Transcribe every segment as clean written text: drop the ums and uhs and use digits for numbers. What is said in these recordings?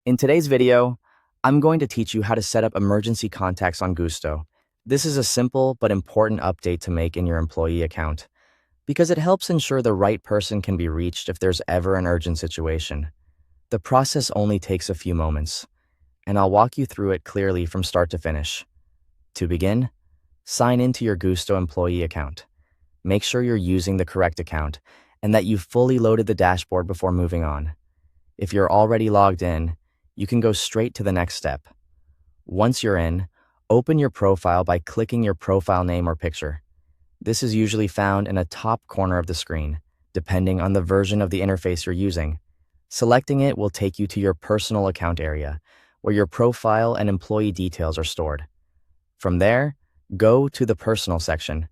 In today's video, I'm going to teach you how to set up emergency contacts on Gusto. This is a simple but important update to make in your employee account because it helps ensure the right person can be reached if there's ever an urgent situation. The process only takes a few moments, and I'll walk you through it clearly from start to finish. To begin, sign into your Gusto employee account. Make sure you're using the correct account and that you've fully loaded the dashboard before moving on. If you're already logged in, you can go straight to the next step. Once you're in, open your profile by clicking your profile name or picture. This is usually found in a top corner of the screen, depending on the version of the interface you're using. Selecting it will take you to your personal account area, where your profile and employee details are stored. From there, go to the Personal section.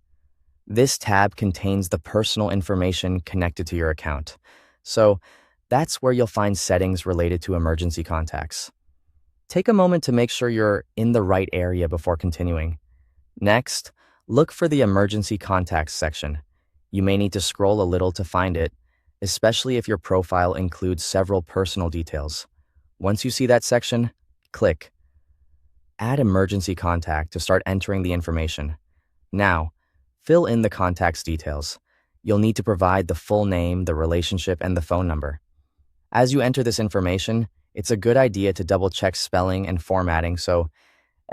This tab contains the personal information connected to your account. So, that's where you'll find settings related to emergency contacts. Take a moment to make sure you're in the right area before continuing. Next, look for the Emergency Contacts section. You may need to scroll a little to find it, especially if your profile includes several personal details. Once you see that section, click Add Emergency Contact to start entering the information. Now, fill in the contact's details. You'll need to provide the full name, the relationship, and the phone number. As you enter this information, it's a good idea to double-check spelling and formatting so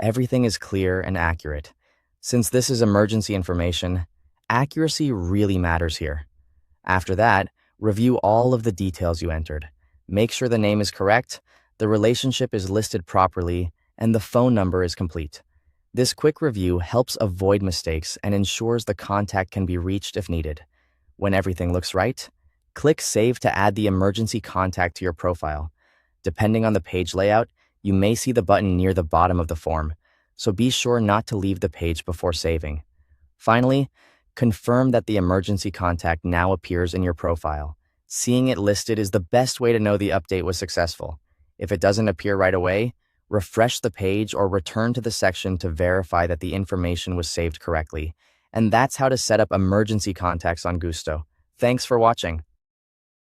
everything is clear and accurate. Since this is emergency information, accuracy really matters here. After that, review all of the details you entered. Make sure the name is correct, the relationship is listed properly, and the phone number is complete. This quick review helps avoid mistakes and ensures the contact can be reached if needed. When everything looks right, click Save to add the emergency contact to your profile. Depending on the page layout, you may see the button near the bottom of the form, so be sure not to leave the page before saving. Finally, confirm that the emergency contact now appears in your profile. Seeing it listed is the best way to know the update was successful. If it doesn't appear right away, refresh the page or return to the section to verify that the information was saved correctly. And that's how to set up emergency contacts on Gusto. Thanks for watching.